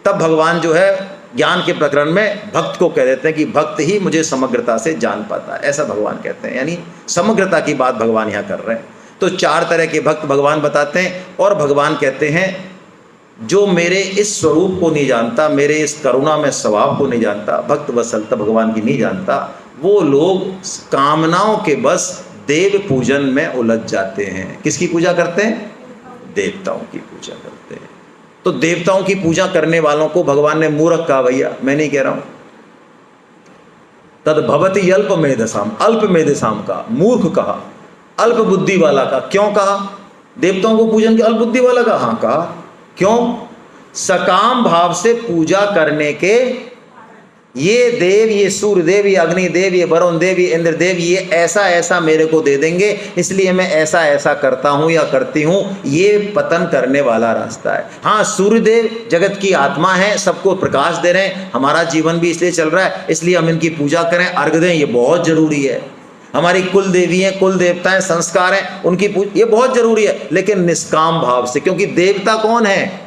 तब भगवान जो है ज्ञान के प्रकरण में भक्त को कह देते हैं कि भक्त ही मुझे समग्रता से जान पाता है, ऐसा भगवान कहते हैं। यानी समग्रता की बात भगवान यहाँ कर रहे हैं। तो 4 तरह के भक्त भगवान बताते हैं। और भगवान कहते हैं जो मेरे इस स्वरूप को नहीं जानता, मेरे इस करुणा में स्वभाव को नहीं जानता, भक्त वत्सलता भगवान की नहीं जानता, वो लोग कामनाओं के बस देव पूजन में उलझ जाते हैं। किसकी पूजा करते हैं? देवताओं की पूजा करते हैं। तो देवताओं की पूजा करने वालों को भगवान ने मूर्ख कहा। भैया मैं नहीं कह रहा हूं, तद भवति अल्प मेधसाम, अल्प मेधसाम का मूर्ख कहा, अल्प बुद्धि वाला का। क्यों कहा? देवताओं को पूजन के अल्प बुद्धि वाला का? हाँ कहा। क्यों? सकाम भाव से पूजा करने के ये देव, ये सूर्य देव, ये अग्नि देव, ये वरुण देव, ये इंद्र देव, ये ऐसा ऐसा मेरे को दे देंगे, इसलिए मैं ऐसा ऐसा करता हूं या करती हूं, ये पतन करने वाला रास्ता है। हाँ, सूर्य देव जगत की आत्मा है, सबको प्रकाश दे रहे हैं, हमारा जीवन भी इसलिए चल रहा है, इसलिए हम इनकी पूजा करें, अर्घ दें, ये बहुत जरूरी है। हमारी कुल देवी हैं, कुल देवताएं, संस्कार हैं, उनकी पूजा ये बहुत जरूरी है, लेकिन निष्काम भाव से। क्योंकि देवता कौन है?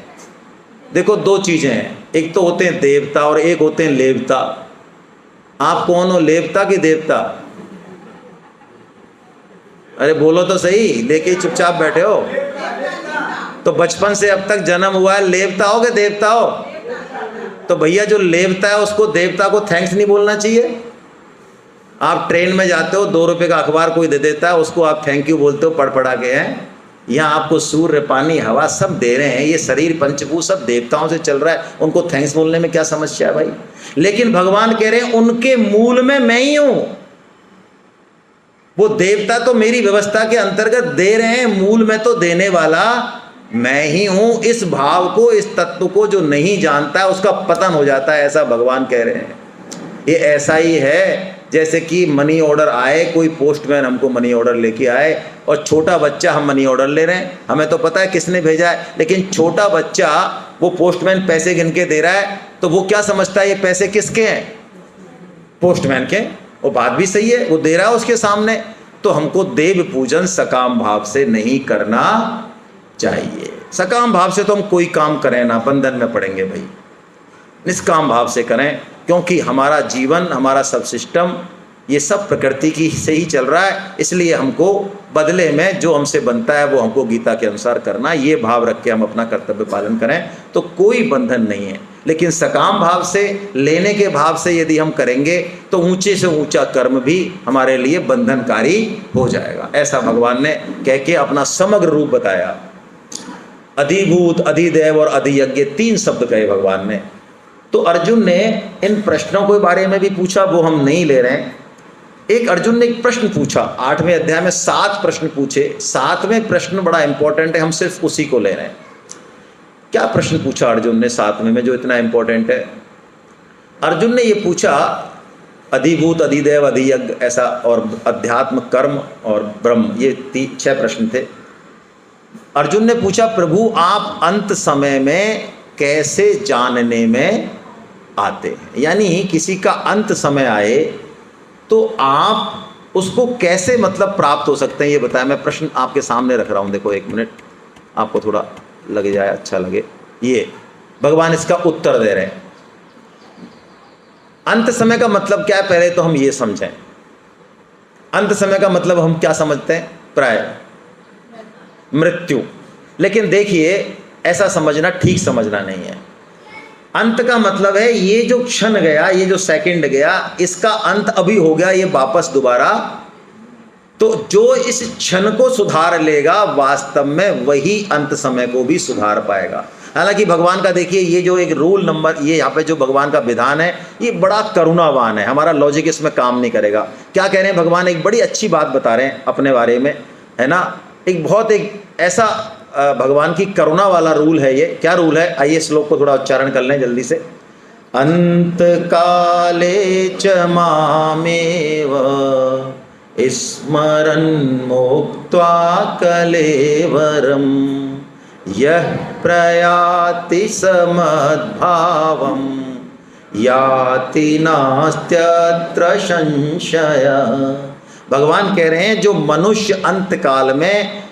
देखो 2 चीजें हैं, एक तो होते हैं देवता और एक होते हैं लेवता। आप कौन हो, लेवता कि देवता? अरे बोलो तो सही, लेके चुपचाप बैठे हो। तो बचपन से अब तक जन्म हुआ है, लेवता हो कि देवता हो? तो भैया जो लेवता है उसको देवता को थैंक्स नहीं बोलना चाहिए। आप ट्रेन में जाते हो, 2 रुपये का अखबार कोई दे देता है, उसको आप थैंक यू बोलते हो, पढ़ पढ़ा के। हैं यहाँ आपको सूर्य, पानी, हवा सब दे रहे हैं, ये शरीर पंचभूत सब देवताओं से चल रहा है, उनको थैंक्स बोलने में क्या समस्या है भाई? लेकिन भगवान कह रहे हैं उनके मूल में मैं ही हूं। वो देवता तो मेरी व्यवस्था के अंतर्गत दे रहे हैं, मूल में तो देने वाला मैं ही हूं। इस भाव को, इस तत्व को जो नहीं जानता है उसका पतन हो जाता है, ऐसा भगवान कह रहे हैं। ये ऐसा ही है जैसे कि मनी ऑर्डर आए, कोई पोस्टमैन हमको मनी ऑर्डर लेके आए और छोटा बच्चा, हम मनी ऑर्डर ले रहे हैं, हमें तो पता है किसने भेजा है, लेकिन छोटा बच्चा, वो पोस्टमैन पैसे गिन के दे रहा है, तो वो क्या समझता है ये पैसे किसके हैं? पोस्टमैन के। वो बात भी सही है, वो दे रहा है उसके सामने। तो हमको देव पूजन सकाम भाव से नहीं करना चाहिए। सकाम भाव से तो हम कोई काम करें ना, बंधन में पड़ेंगे भाई। निष्काम भाव से करें, क्योंकि हमारा जीवन, हमारा सब सिस्टम, ये सब प्रकृति की से ही चल रहा है। इसलिए हमको बदले में जो हमसे बनता है वो हमको गीता के अनुसार करना। ये भाव रख के हम अपना कर्तव्य पालन करें तो कोई बंधन नहीं है। लेकिन सकाम भाव से, लेने के भाव से यदि हम करेंगे तो ऊंचे से ऊंचा कर्म भी हमारे लिए बंधनकारी हो जाएगा। ऐसा भगवान ने कह के अपना समग्र रूप बताया। अधिभूत, अधिदेव और अधियज्ञ 3 शब्द कहे भगवान ने। तो अर्जुन ने इन प्रश्नों के बारे में भी पूछा, वो हम नहीं ले रहे हैं। एक अर्जुन ने एक प्रश्न पूछा, 8वें अध्याय में 7 प्रश्न पूछे। 7वें प्रश्न बड़ा इंपॉर्टेंट है, हम सिर्फ उसी को ले रहे हैं। क्या प्रश्न पूछा अर्जुन ने 7वें में जो इतना इंपॉर्टेंट है? अर्जुन ने ये पूछा, अधिभूत, अधिदेव, अधियज्ञ, ऐसा, और अध्यात्म, कर्म और ब्रह्म, ये 6 प्रश्न थे। अर्जुन ने पूछा, प्रभु आप अंत समय में कैसे जानने में आते हैं? यानी किसी का अंत समय आए तो आप उसको कैसे मतलब प्राप्त हो सकते हैं, ये बताया। मैं प्रश्न आपके सामने रख रहा हूं, देखो 1 मिनट, आपको थोड़ा लग जाए, अच्छा लगे। ये भगवान इसका उत्तर दे रहे हैं। अंत समय का मतलब क्या है, पहले तो हम ये समझें। अंत समय का मतलब हम क्या समझते हैं? प्राय मृत्यु। लेकिन देखिए, ऐसा समझना ठीक समझना नहीं है। अंत का मतलब है ये जो क्षण गया, ये जो सेकंड गया, इसका अंत अभी हो गया, ये वापस दोबारा। तो जो इस क्षण को सुधार लेगा वास्तव में वही अंत समय को भी सुधार पाएगा। हालांकि भगवान का देखिए ये जो एक रूल नंबर, ये यहाँ पे जो भगवान का विधान है ये बड़ा करुणावान है, हमारा लॉजिक इसमें काम नहीं करेगा। क्या कह रहे हैं भगवान, एक बड़ी अच्छी बात बता रहे हैं अपने बारे में, है ना। एक ऐसा भगवान की करुणा वाला रूल है ये। क्या रूल है, आइए श्लोक को थोड़ा उच्चारण कर लें जल्दी से। अंत काले च मामेव स्मरन् मुक्त्वा कलेवरम यः प्रयाति समद्भावं याति नास्त्यत्र संशय। भगवान कह रहे हैं जो मनुष्य अंत काल में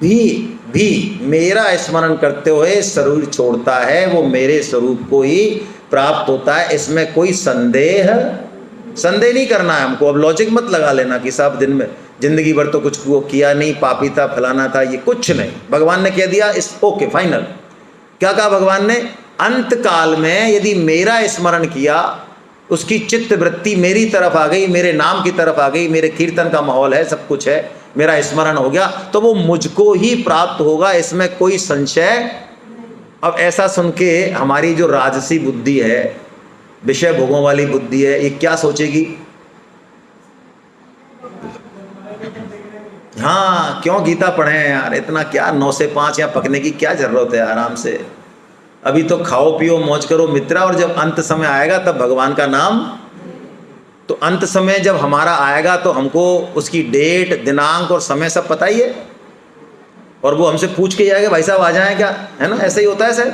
भी मेरा स्मरण करते हुए शरीर छोड़ता है वो मेरे स्वरूप को ही प्राप्त होता है, इसमें कोई संदेह नहीं करना है हमको। अब लॉजिक मत लगा लेना कि साहब दिन में जिंदगी भर तो कुछ वो किया नहीं, पापी था, फलाना था, ये कुछ नहीं। भगवान ने कह दिया इस ओके फाइनल। क्या कहा भगवान ने, अंत काल में यदि मेरा स्मरण किया, उसकी चित्त वृत्ति मेरी तरफ आ गई, मेरे नाम की तरफ आ गई, मेरे कीर्तन का माहौल है, सब कुछ है, मेरा स्मरण हो गया, तो वो मुझको ही प्राप्त होगा, इसमें कोई संशय। अब ऐसा सुन के हमारी जो राजसी बुद्धि है, विषय भोगों वाली बुद्धि है, ये क्या सोचेगी, हाँ क्यों गीता पढ़े हैं यार, इतना क्या 9 से 5 या पकने की क्या जरूरत है, आराम से अभी तो खाओ पियो मौज करो मित्रा, और जब अंत समय आएगा तब भगवान का नाम। तो अंत समय जब हमारा आएगा तो हमको उसकी डेट, दिनांक और समय सब पता ही है, और वो हमसे पूछ के जाएगा भाई साहब आ जाएं क्या, है ना। ऐसा ही होता है सर।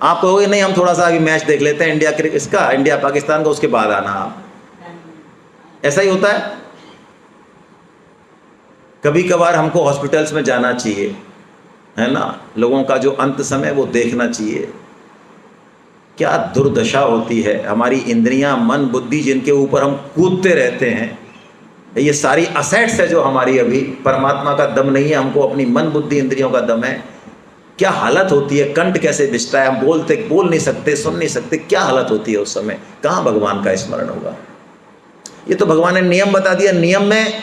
आप कहोगे नहीं हम थोड़ा सा अभी मैच देख लेते हैं इंडिया क्रिकेट इसका, इंडिया पाकिस्तान का, उसके बाद आना आप, ऐसा ही होता है। कभी कभार हमको हॉस्पिटल्स में जाना चाहिए, है ना, लोगों का जो अंत समय वो देखना चाहिए। क्या दुर्दशा होती है, हमारी इंद्रियां, मन, बुद्धि, जिनके ऊपर हम कूदते रहते हैं, ये सारी असेट्स है जो हमारी, अभी परमात्मा का दम नहीं है, हमको अपनी मन बुद्धि इंद्रियों का दम है। क्या हालत होती है, कंठ कैसे बिछता है, हम बोल नहीं सकते, सुन नहीं सकते, क्या हालत होती है उस समय, कहाँ भगवान का स्मरण होगा। ये तो भगवान ने नियम बता दिया, नियम में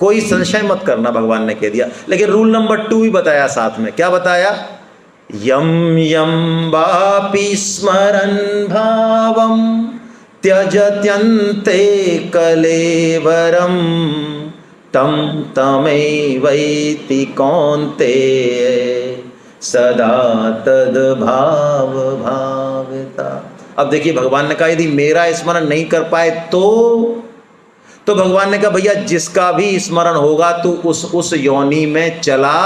कोई संशय मत करना, भगवान ने कह दिया। लेकिन रूल नंबर 2 भी बताया साथ में, क्या बताया, यम यम वापि स्मरन् भावं त्यजत्यन्ते कलेवरम तम तमैवैति कौन्तेय सदा तद भाव भाविता। अब देखिए भगवान ने कहा यदि मेरा स्मरण नहीं कर पाए तो भगवान ने कहा भैया जिसका भी स्मरण होगा तो उस योनि में चला।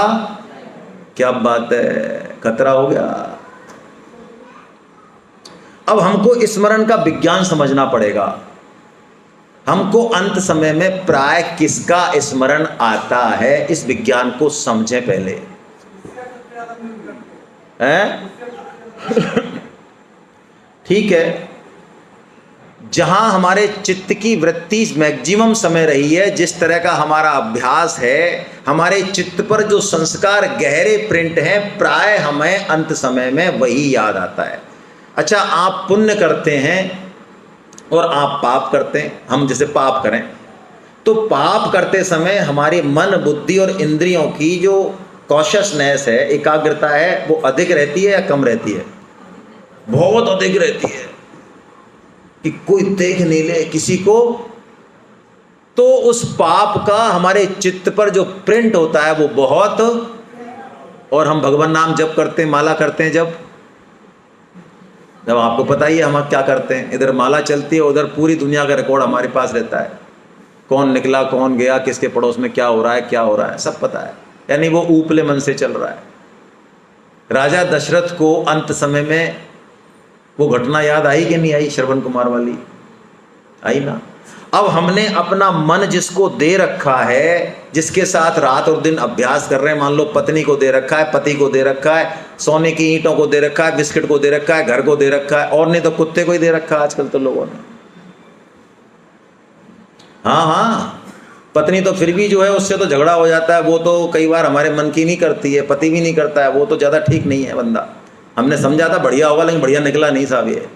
क्या बात है, खतरा हो गया। अब हमको स्मरण का विज्ञान समझना पड़ेगा। हमको अंत समय में प्राय किसका स्मरण आता है, इस विज्ञान को समझें पहले, हैं? ठीक है, जहां हमारे चित्त की वृत्ति मैक्सिमम समय रही है, जिस तरह का हमारा अभ्यास है, हमारे चित्त पर जो संस्कार गहरे प्रिंट हैं, प्राय हमें अंत समय में वही याद आता है। अच्छा, आप पुण्य करते हैं और आप पाप करते हैं, हम जैसे पाप करें तो पाप करते समय हमारे मन, बुद्धि और इंद्रियों की जो कॉन्शसनेस है, एकाग्रता है, वो अधिक रहती है या कम रहती है? बहुत अधिक रहती है कि कोई देख नहीं ले किसी को, तो उस पाप का हमारे चित्त पर जो प्रिंट होता है वो बहुत। और हम भगवान नाम जप करते हैं, माला करते हैं, जब आपको पता ही है हम क्या करते हैं, इधर माला चलती है, उधर पूरी दुनिया का रिकॉर्ड हमारे पास रहता है, कौन निकला, कौन गया, किसके पड़ोस में क्या हो रहा है, सब पता है। यानी वो ऊपले मन से चल रहा है। राजा दशरथ को अंत समय में वो घटना याद आई कि नहीं आई, श्रवण कुमार वाली आई ना। अब हमने अपना मन जिसको दे रखा है, जिसके साथ रात और दिन अभ्यास कर रहे हैं, मान लो पत्नी को दे रखा है, पति को दे रखा है, सोने की ईंटों को दे रखा है, बिस्किट को दे रखा है, घर को दे रखा है, और नहीं तो कुत्ते को ही दे रखा है आजकल तो लोगों ने। हाँ, पत्नी तो फिर भी जो है उससे तो झगड़ा हो जाता है, वो तो कई बार हमारे मन की नहीं करती है, पति भी नहीं करता है, वो तो ज़्यादा ठीक नहीं है बंदा। हमने समझा था बढ़िया होगा, लेकिन बढ़िया निकला नहीं साहब, ये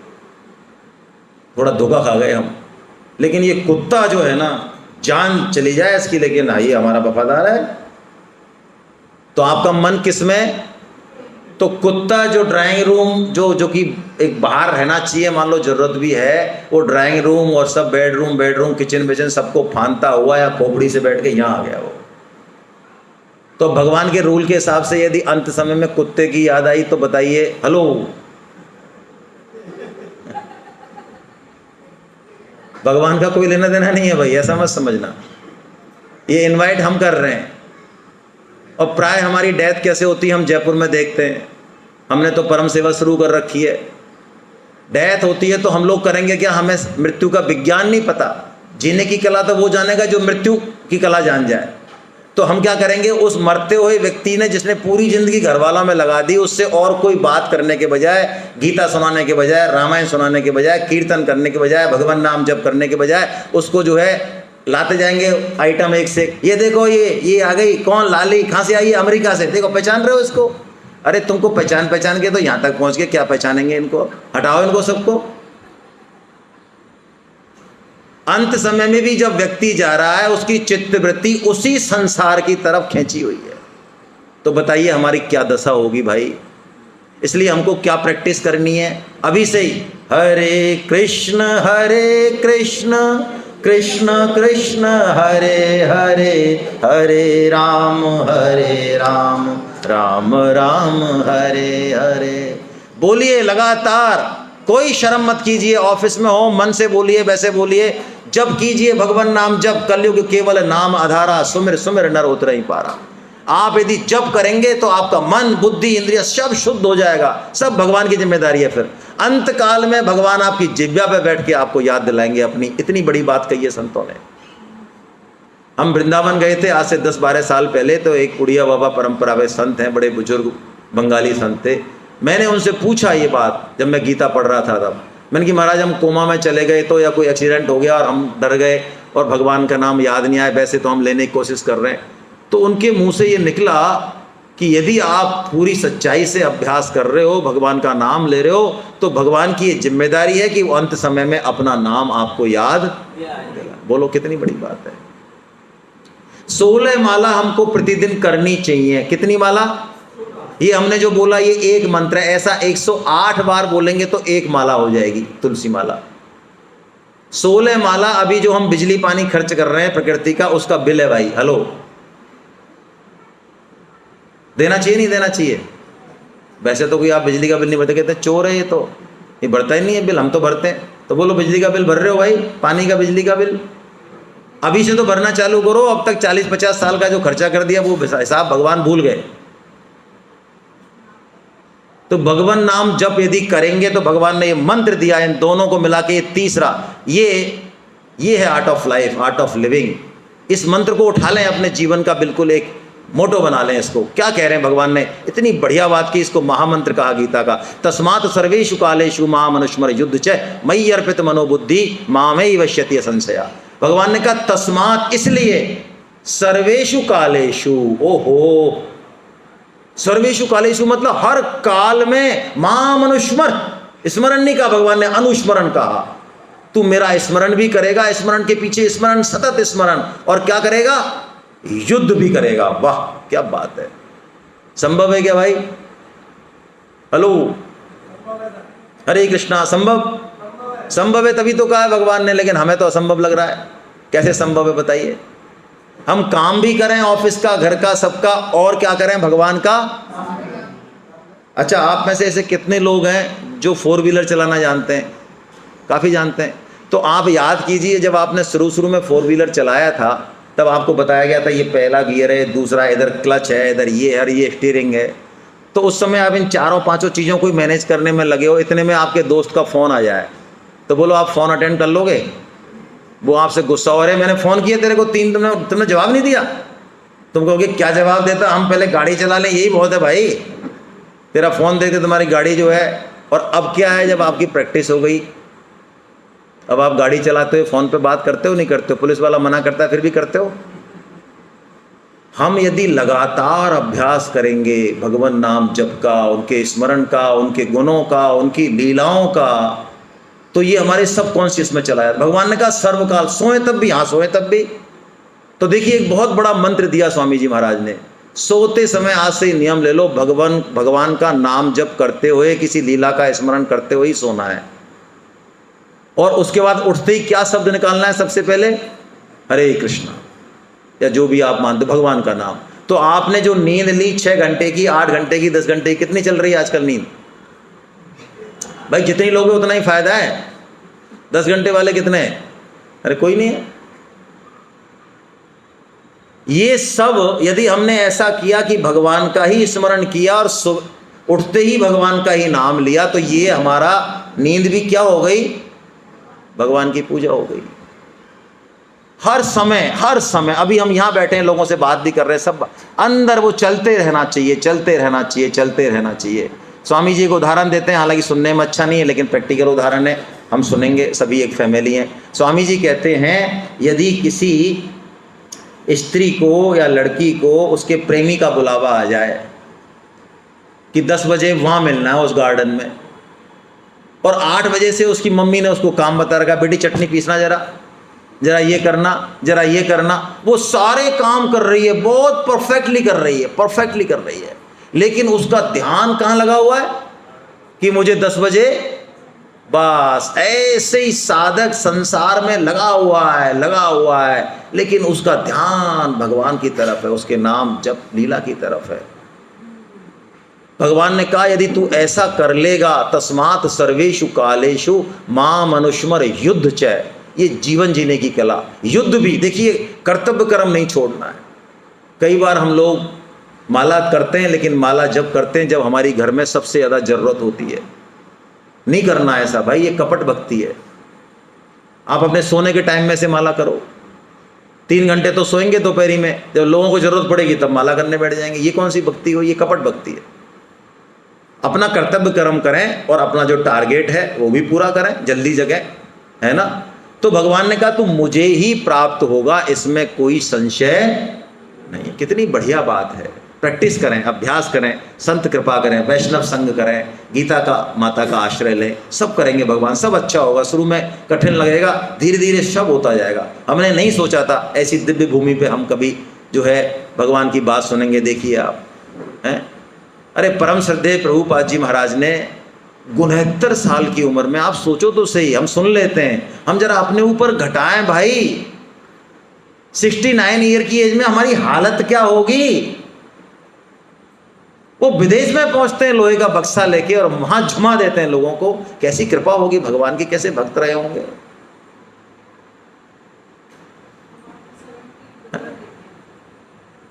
थोड़ा धोखा खा गए हम। लेकिन ये कुत्ता जो है ना, जान चली जाए इसकी, लेकिन हाँ ये हमारा वफादार है। तो आपका मन किस में, तो कुत्ता जो ड्राइंग रूम जो कि एक बाहर रहना चाहिए, मान लो जरूरत भी है, वो ड्राइंग रूम और सब बेडरूम किचन सबको फांदता हुआ या खोपड़ी से बैठ के यहाँ आ गया वो। तो भगवान के रूल के हिसाब से यदि अंत समय में कुत्ते की याद आई तो बताइए, हेलो, भगवान का कोई लेना देना नहीं है भाई, ऐसा मत समझना। ये इनवाइट हम कर रहे हैं। और प्राय हमारी डेथ कैसे होती है हम जयपुर में देखते हैं। हमने तो परम सेवा शुरू कर रखी है। डेथ होती है तो हम लोग करेंगे क्या? हमें मृत्यु का विज्ञान नहीं पता। जीने की कला तो वो जानेगा जो मृत्यु की कला जान जाए। तो हम क्या करेंगे, उस मरते हुए व्यक्ति ने जिसने पूरी जिंदगी घरवाला में लगा दी, उससे और कोई बात करने के बजाय, गीता सुनाने के बजाय, रामायण सुनाने के बजाय, कीर्तन करने के बजाय, भगवान नाम जप करने के बजाय, उसको जो है लाते जाएंगे आइटम एक से। ये देखो, ये आ गई, कौन? लाली। कहाँ से आई है? अमेरिका से। देखो, पहचान रहे हो इसको? अरे तुमको पहचान के तो यहाँ तक पहुँच गए, क्या पहचानेंगे इनको? हटाओ इनको सबको। अंत समय में भी जब व्यक्ति जा रहा है, उसकी चित्तवृत्ति उसी संसार की तरफ खींची हुई है। तो बताइए हमारी क्या दशा होगी भाई। इसलिए हमको क्या प्रैक्टिस करनी है अभी से ही? हरे कृष्ण कृष्ण कृष्ण हरे हरे, हरे राम राम राम हरे हरे। बोलिए लगातार, कोई शर्म मत कीजिए। ऑफिस में हो, मन से बोलिए, वैसे बोलिए, जब कीजिए भगवान नाम जब। कलयुग केवल नाम आधारा, सुमिर सुमिर नर उतर ही पारा। आप यदि जप करेंगे तो आपका मन, बुद्धि, इंद्रिय सब शुद्ध हो जाएगा। सब भगवान की जिम्मेदारी है। फिर अंत काल में भगवान आपकी जिह्वा पे बैठ के आपको याद दिलाएंगे अपनी। इतनी बड़ी बात कही है संतों ने। हम वृंदावन गए थे आज से 10-12 साल पहले। तो एक उड़िया बाबा परंपरा में संत हैं, बड़े बुजुर्ग बंगाली संत थे। मैंने उनसे पूछा ये बात, जब मैं गीता पढ़ रहा था तब। मैंने कि महाराज हम कोमा में चले गए तो, या कोई एक्सीडेंट हो गया और हम डर गए और भगवान का नाम याद नहीं आया, वैसे तो हम लेने की कोशिश कर रहे हैं। तो उनके मुंह से ये निकला कि यदि आप पूरी सच्चाई से अभ्यास कर रहे हो, भगवान का नाम ले रहे हो, तो भगवान की ये जिम्मेदारी है कि वो अंत समय में अपना नाम आपको याद दिला। बोलो कितनी बड़ी बात है। 16 माला हमको प्रतिदिन करनी चाहिए। कितनी माला? ये हमने जो बोला ये एक मंत्र है। ऐसा 108 बार बोलेंगे तो एक माला हो जाएगी, तुलसी माला। 16 माला अभी जो हम बिजली पानी खर्च कर रहे हैं प्रकृति का, उसका बिल है भाई। हेलो, देना चाहिए नहीं देना चाहिए? वैसे तो कोई आप बिजली का बिल नहीं भरते, कहते चोर है ये भरता ही नहीं है बिल, हम तो भरते हैं। तो बोलो बिजली का बिल भर रहे हो भाई? पानी का, बिजली का बिल अभी से तो भरना चालू करो। अब तक 40-50 साल का जो खर्चा कर दिया वो हिसाब भगवान भूल गए। तो भगवान नाम जप यदि करेंगे तो भगवान ने ये मंत्र दिया, इन दोनों को मिला के ये तीसरा, ये है art of life, art of living. इस मंत्र को उठा लें, अपने जीवन का बिल्कुल एक मोटो बना लें इसको। क्या कह रहे हैं भगवान ने? इतनी बढ़िया बात की। इसको महामंत्र कहा गीता का। तस्मात् सर्वेषु कालेषु माम अनुस्मर युद्ध च मयि अर्पित मनोबुद्धि मामेव वश्यति संशया। भगवान ने कहा तस्मात्, इसलिए, सर्वेषु कालेषु, ओहो, सर्वेषु कालेषु मतलब हर काल में, माम अनुस्मर, स्मरण नहीं कहा भगवान ने, अनुस्मरण कहा। तू मेरा स्मरण भी करेगा, स्मरण के पीछे स्मरण, सतत स्मरण, और क्या करेगा? युद्ध भी करेगा। वाह क्या बात है। संभव है क्या भाई? हेलो, हरे कृष्णा। संभव है, तभी तो कहा है भगवान ने। लेकिन हमें तो असंभव लग रहा है। कैसे संभव है बताइए? हम काम भी करें, ऑफिस का, घर का, सबका, और क्या करें? भगवान का। अच्छा, आप में से ऐसे कितने लोग हैं जो 4 व्हीलर चलाना जानते हैं? काफ़ी जानते हैं। तो आप याद कीजिए, जब आपने शुरू में 4 व्हीलर चलाया था तब आपको बताया गया था ये पहला गियर है, दूसरा इधर क्लच है, इधर ये है, ये स्टीयरिंग है। तो उस समय आप इन 4-5 चीज़ों को मैनेज करने में लगे हो। इतने में आपके दोस्त का फ़ोन आ जाए तो बोलो आप फ़ोन अटेंड कर लोगे? वो आपसे गुस्सा हो रहे हैं, मैंने फ़ोन किया तेरे को 3, तुमने जवाब नहीं दिया। तुम कहोगे क्या जवाब देता, हम पहले गाड़ी चला लें, यही बहुत है भाई। तेरा फ़ोन देखते तुम्हारी गाड़ी जो है। और अब क्या है, जब आपकी प्रैक्टिस हो गई, अब आप गाड़ी चलाते हो, फ़ोन पे बात करते हो नहीं करते हो? पुलिस वाला मना करता है फिर भी करते हो? हम यदि लगातार अभ्यास करेंगे भगवान नाम जप का, उनके स्मरण का, उनके गुणों का, उनकी लीलाओं का, तो ये हमारे सबकॉन्शियस में चला है। भगवान ने कहा सर्वकाल, सोए तब भी, हाँ सोए तब भी। तो देखिए एक बहुत बड़ा मंत्र दिया स्वामी जी महाराज ने। सोते समय आज से नियम ले लो, भगवान का नाम जप करते हुए, किसी लीला का स्मरण करते हुए ही सोना है। और उसके बाद उठते ही क्या शब्द निकालना है? सबसे पहले हरे कृष्णा, या जो भी आप मानते भगवान का नाम। तो आपने जो नींद ली 6 घंटे की, 8 घंटे की, 10 घंटे की, कितनी चल रही है आजकल नींद? भाई जितनी लोगे उतना ही फायदा है। 10 घंटे वाले कितने हैं? अरे कोई नहीं है। ये सब यदि हमने ऐसा किया कि भगवान का ही स्मरण किया और उठते ही भगवान का ही नाम लिया, तो ये हमारा नींद भी क्या हो गई? भगवान की पूजा हो गई। हर समय अभी हम यहाँ बैठे हैं, लोगों से बात भी कर रहे हैं, सब अंदर वो चलते रहना चाहिए, चलते रहना चाहिए, चलते रहना चाहिए। स्वामी जी को उदाहरण देते हैं, हालांकि सुनने में अच्छा नहीं है लेकिन प्रैक्टिकल उदाहरण है, हम सुनेंगे, सभी एक फैमिली हैं। स्वामी जी कहते हैं यदि किसी स्त्री को या लड़की को उसके प्रेमी का बुलावा आ जाए कि 10 बजे वहाँ मिलना है उस गार्डन में, और 8 बजे से उसकी मम्मी ने उसको काम बता रखा, बेटी चटनी पीसना, जरा ये करना, जरा ये करना, वो सारे काम कर रही है, बहुत परफेक्टली कर रही है, लेकिन उसका ध्यान कहाँ लगा हुआ है कि मुझे 10 बजे, बस ऐसे ही साधक संसार में लगा हुआ है, लेकिन उसका ध्यान भगवान की तरफ है, उसके नाम जप लीला की तरफ है। भगवान ने कहा यदि तू ऐसा कर लेगा, तस्मात् सर्वेषु कालेषु मां मनुष्मर युद्ध च, ये जीवन जीने की कला, युद्ध भी देखिए, कर्तव्य कर्म नहीं छोड़ना है। कई बार हम लोग माला करते हैं, लेकिन माला जब करते हैं जब हमारी घर में सबसे ज़्यादा ज़रूरत होती है। नहीं करना ऐसा भाई, ये कपट भक्ति है। आप अपने सोने के टाइम में से माला करो, 3 घंटे तो सोएंगे दोपहरी में, जब लोगों को जरूरत पड़ेगी तब माला करने बैठ जाएंगे। ये कौन सी भक्ति हो? ये कपट भक्ति है। अपना कर्तव्य कर्म करें और अपना जो टारगेट है वो भी पूरा करें, जल्दी जगह है ना। तो भगवान ने कहा तुम मुझे ही प्राप्त होगा, इसमें कोई संशय नहीं। कितनी बढ़िया बात है। प्रैक्टिस करें, अभ्यास करें, संत कृपा करें, वैष्णव संग करें, गीता का माता का आश्रय लें, सब करेंगे भगवान, सब अच्छा होगा। शुरू में कठिन लगेगा, धीरे धीरे सब होता जाएगा। हमने नहीं सोचा था ऐसी दिव्य भूमि पे हम कभी जो है भगवान की बात सुनेंगे। देखिए आप हैं, अरे परम श्रद्धेय प्रभुपाद जी महाराज ने 69 साल की उम्र में, आप सोचो तो सही, हम सुन लेते हैं, हम जरा अपने ऊपर घटाएं भाई। 69 ईयर की एज में हमारी हालत क्या होगी। वो विदेश में पहुंचते हैं लोहे का बक्सा लेके और वहां झुमा देते हैं लोगों को। कैसी कृपा होगी भगवान की, कैसे भक्त रहे होंगे।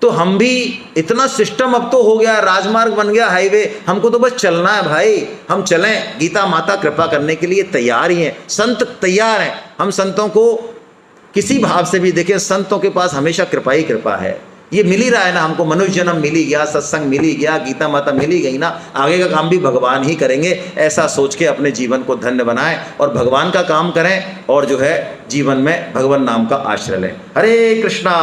तो हम भी, इतना सिस्टम अब तो हो गया, राजमार्ग बन गया, हाईवे, हमको तो बस चलना है भाई। हम चलें, गीता माता कृपा करने के लिए तैयार ही हैं, संत तैयार हैं। हम संतों को किसी भाव से भी देखें, संतों के पास हमेशा कृपा ही कृपा है। ये मिल ही रहा है ना हमको, मनुष्य जन्म मिल ही गया, सत्संग मिल ही गया, गीता माता मिल ही गई ना, आगे का काम भी भगवान ही करेंगे। ऐसा सोच के अपने जीवन को धन्य बनाएं और भगवान का काम करें, और जो है जीवन में भगवान नाम का आश्रय लें। हरे कृष्णा।